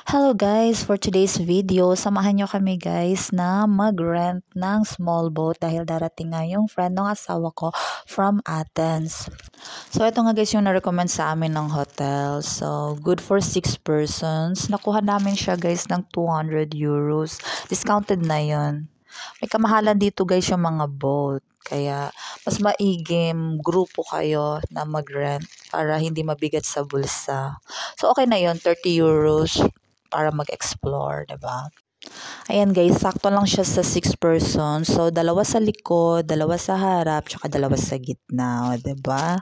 Hello guys, for today's video, samahan nyo kami guys na mag-rent ng small boat dahil darating nga yung friend ng asawa ko from Athens. So ito nga guys yung na-recommend sa amin ng hotel. So good for 6 persons. Nakuha namin siya guys ng 200 euros. Discounted na yon. May kamahalan dito guys yung mga boat. Kaya mas maigim grupo kayo na mag-rent para hindi mabigat sa bulsa. So okay na yon, 30 euros para mag-explore, 'di ba? Ayan guys, sakto lang siya sa 6 persons. So dalawa sa likod, dalawa sa harap, tsaka dalawa sa gitna, 'di ba?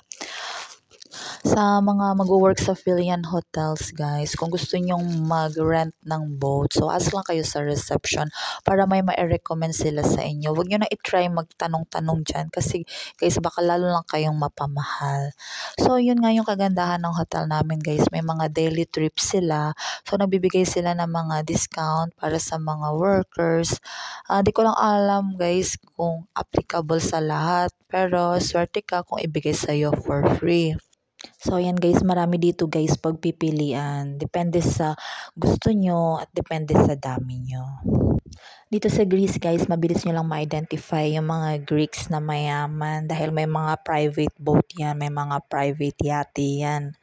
Sa mga mag-work sa Filian Hotels guys, kung gusto nyong mag-rent ng boat, so ask lang kayo sa reception para may ma-recommend sila sa inyo. Huwag nyo na i-try magtanong-tanong dyan kasi guys baka lalo lang kayong mapamahal. So yun nga yung kagandahan ng hotel namin guys, may mga daily trips sila. So nagbibigay sila ng mga discount para sa mga workers. Di ko lang alam guys kung applicable sa lahat, pero swerte ka kung ibigay sa'yo for free. So, ayan guys, marami dito guys pagpipilian. Depende sa gusto nyo at depende sa dami nyo. Dito sa Greece guys, mabilis nyo lang ma-identify yung mga Greeks na mayaman dahil may mga private boat yan, may mga private yate yan.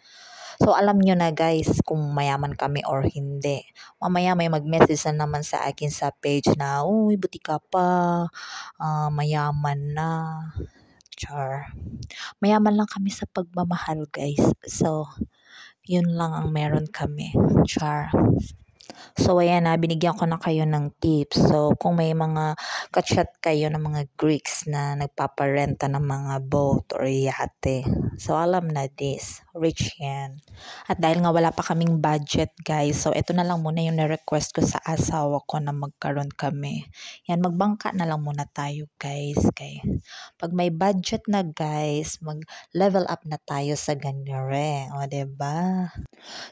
So, alam nyo na guys kung mayaman kami or hindi. Mamaya may mag-message na naman sa akin sa page na, uy, buti ka pa, mayaman na. Char. Mayaman lang kami sa pagmamahal, guys. So, yun lang ang meron kami. Char. So, ayan na, binigyan ko na kayo ng tips. So, kung may mga kachat kayo ng mga Greeks na nagpaparenta ng mga boat or yate. So, alam na this. Rich yan. At dahil nga wala pa kaming budget, guys. So, ito na lang muna yung na-request ko sa asawa ko na magkaroon kami. Yan, magbangka na lang muna tayo, guys. Kaya, pag may budget na, guys, mag-level up na tayo sa ganyere. O, diba?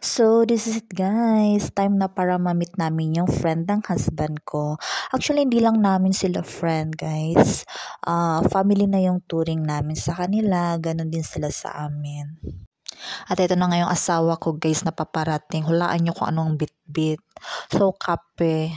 So, this is it guys. Time na para ma-meet namin yung friend ng husband ko. Actually, hindi lang namin sila friend guys. Family na yung touring namin sa kanila. Ganon din sila sa amin. At ito na nga yung asawa ko guys na paparating. Hulaan nyo kung anong bit-bit. So, kape.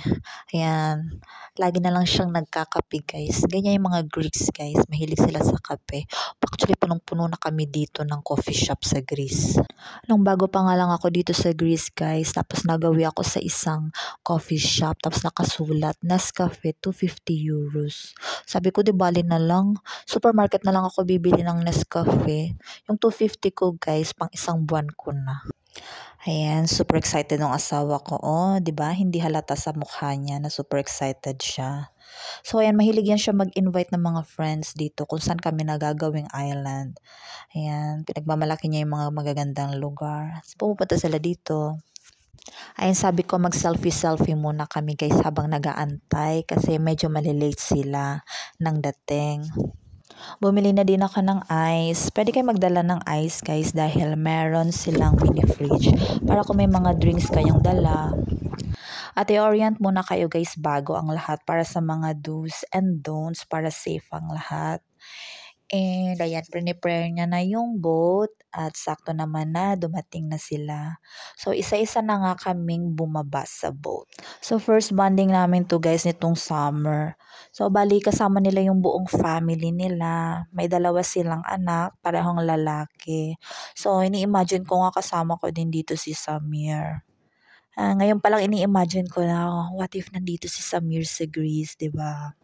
Ayan. Lagi na lang siyang nagkakape guys. Ganyan yung mga Greeks guys. Mahilig sila sa kape. Actually, punong-puno na kami dito ng coffee shop sa Greece. Nung bago pa nga lang ako dito sa Greece guys. Tapos nagawi ako sa isang coffee shop. Tapos nakasulat, Nescafe, 250 euros. Sabi ko, di bali na lang. Supermarket na lang ako bibili ng Nescafe. Yung 250 ko guys, pang isang buwan ko na. Ayan, super excited ng asawa ko. Oh, 'di ba? Hindi halata sa mukha niya na super excited siya. So, ayan, mahilig yan siya mag-invite ng mga friends dito kung saan kami nagagawing island. Ayan, pinagmamalaki niya yung mga magagandang lugar. So, pupunta sila dito. Ayan, sabi ko mag-selfie-selfie muna kami guys habang nagaantay kasi medyo malilate sila ng dating. Bumili na din ako ng ice. Pwede kayo magdala ng ice guys dahil meron silang mini fridge para kung may mga drinks kayong dala. At i-orient muna kayo guys bago ang lahat para sa mga do's and don'ts para safe ang lahat. And ayan, prepare niya na yung boat at sakto naman na dumating na sila. So, isa-isa na nga kaming bumaba sa boat. So, first bonding namin to guys nitong summer. So, bali kasama nila yung buong family nila. May dalawa silang anak, parehong lalaki. So, ini-imagine ko nga kasama ko din dito si Samir. Ngayon pa lang ini-imagine ko na what if nandito si Samir sa Greece, 'di ba?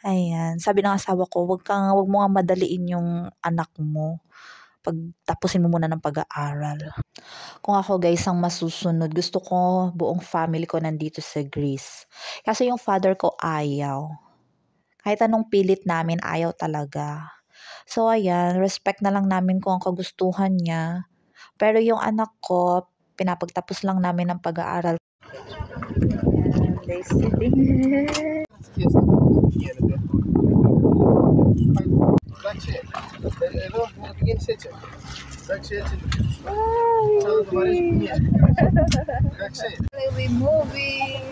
Ayan, sabi ng asawa ko, wag mo nga madaliin yung anak mo. Pagtapusin mo muna ng pag-aaral. Kung ako guys ang masusunod, gusto ko buong family ko nandito sa Greece. Kasi yung father ko ayaw. Kahit anong pilit namin, ayaw talaga. So ayan, respect na lang namin kung ang kagustuhan niya. Pero yung anak ko, pinapagtapos lang namin ng pag-aaral. Ayan, they sitting. We're moving.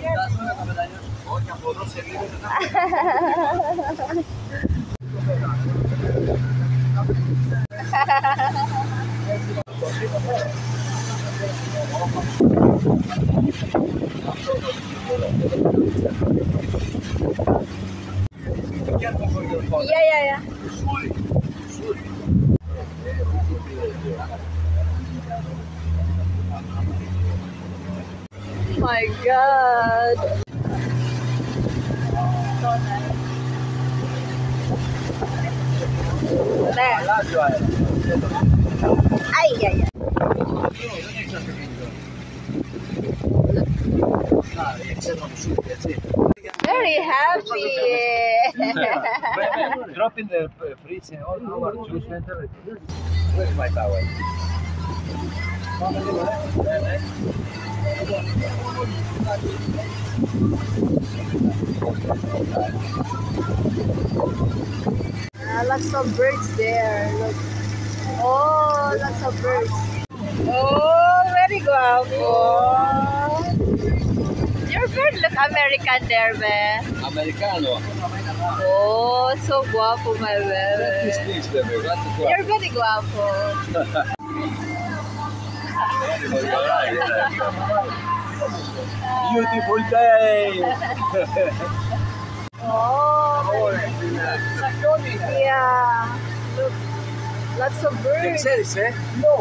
Yeah. My God. So nice. There. Ay. Very happy. Drop in the fridge and all our juice center. Where's my towel? Lots of birds there. Look. Oh, lots of birds. Oh, very guapo. Your bird look American there, be. Americano. Oh, so guapo, my This baby. thing's the best. That's the You're very guapo. Beautiful day. Oh, yeah. Look, lots of birds. Texas, eh? No.